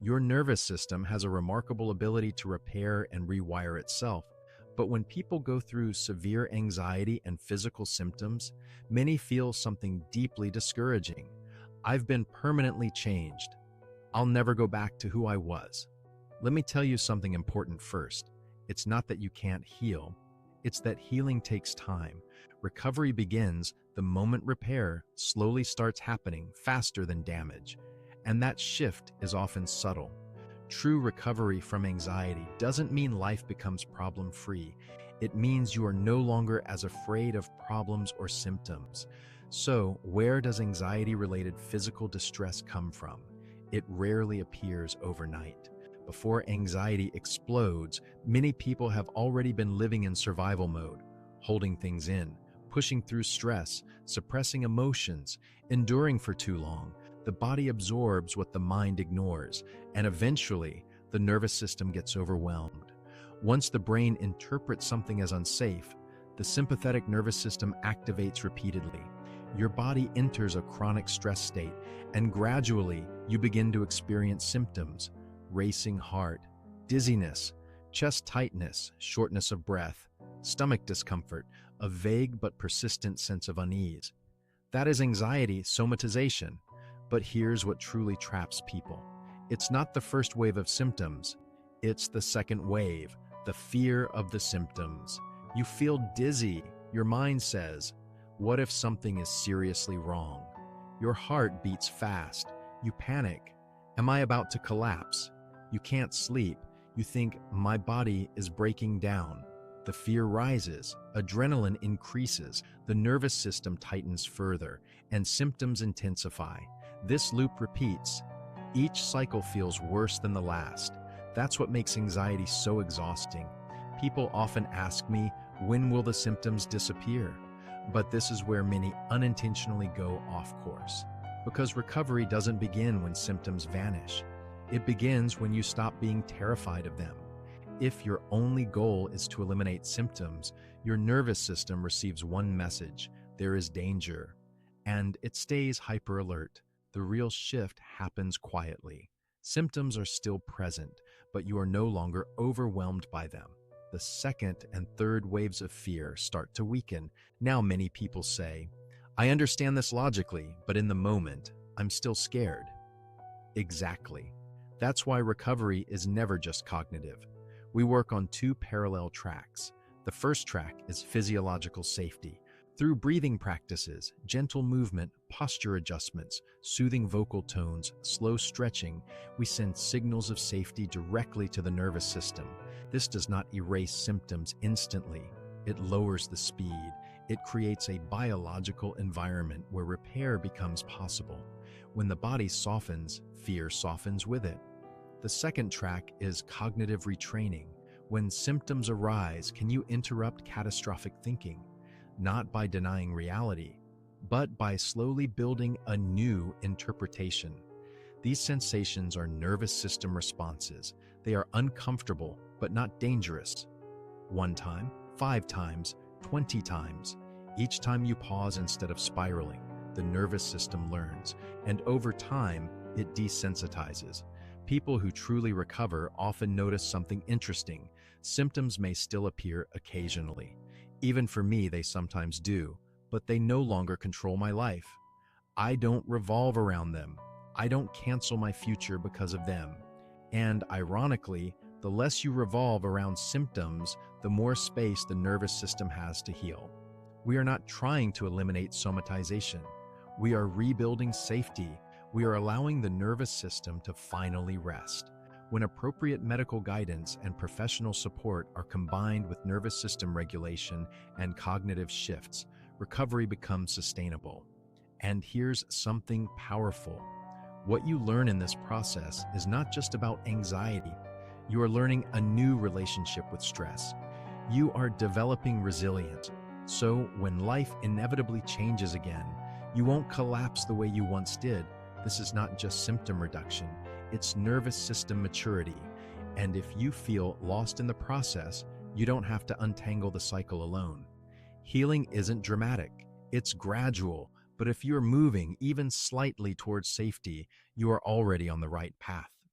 Your nervous system has a remarkable ability to repair and rewire itself. But when people go through severe anxiety and physical symptoms, many feel something deeply discouraging. I've been permanently changed. I'll never go back to who I was. Let me tell you something important first. It's not that you can't heal, it's that healing takes time. Recovery begins the moment repair slowly starts happening faster than damage. And that shift is often subtle. True recovery from anxiety doesn't mean life becomes problem-free. It means you are no longer as afraid of problems or symptoms. So, where does anxiety-related physical distress come from? It rarely appears overnight. Before anxiety explodes, many people have already been living in survival mode, holding things in, pushing through stress, suppressing emotions, enduring for too long. The body absorbs what the mind ignores, and eventually, the nervous system gets overwhelmed. Once the brain interprets something as unsafe, the sympathetic nervous system activates repeatedly. Your body enters a chronic stress state, and gradually, you begin to experience symptoms: racing heart, dizziness, chest tightness, shortness of breath, stomach discomfort, a vague but persistent sense of unease. That is anxiety somatization. But here's what truly traps people. It's not the first wave of symptoms, it's the second wave, the fear of the symptoms. You feel dizzy. Your mind says, what if something is seriously wrong? Your heart beats fast. You panic. Am I about to collapse? You can't sleep. You think, my body is breaking down. The fear rises, adrenaline increases, the nervous system tightens further, and symptoms intensify. This loop repeats. Each cycle feels worse than the last. That's what makes anxiety so exhausting. People often ask me, when will the symptoms disappear? But this is where many unintentionally go off course. Because recovery doesn't begin when symptoms vanish. It begins when you stop being terrified of them. If your only goal is to eliminate symptoms, your nervous system receives one message: there is danger. And it stays hyper alert. The real shift happens quietly. Symptoms are still present, but you are no longer overwhelmed by them. The second and third waves of fear start to weaken. Now many people say, I understand this logically, but in the moment, I'm still scared. Exactly. That's why recovery is never just cognitive. We work on two parallel tracks. The first track is physiological safety. Through breathing practices, gentle movement, posture adjustments, soothing vocal tones, slow stretching, we send signals of safety directly to the nervous system. This does not erase symptoms instantly. It lowers the speed. It creates a biological environment where repair becomes possible. When the body softens, fear softens with it. The second track is cognitive retraining. When symptoms arise, can you interrupt catastrophic thinking? Not by denying reality, but by slowly building a new interpretation. These sensations are nervous system responses. They are uncomfortable, but not dangerous. 1 time, 5 times, 20 times. Each time you pause instead of spiraling, the nervous system learns, and over time, it desensitizes. People who truly recover often notice something interesting. Symptoms may still appear occasionally. Even for me, they sometimes do, but they no longer control my life. I don't revolve around them. I don't cancel my future because of them. And ironically, the less you revolve around symptoms, the more space the nervous system has to heal. We are not trying to eliminate somatization. We are rebuilding safety. We are allowing the nervous system to finally rest. When appropriate medical guidance and professional support are combined with nervous system regulation and cognitive shifts, recovery becomes sustainable. And here's something powerful. What you learn in this process is not just about anxiety. You are learning a new relationship with stress. You are developing resilience. So when life inevitably changes again, you won't collapse the way you once did. This is not just symptom reduction. It's nervous system maturity. And if you feel lost in the process, you don't have to untangle the cycle alone. Healing isn't dramatic, it's gradual, but if you're moving even slightly towards safety, you are already on the right path.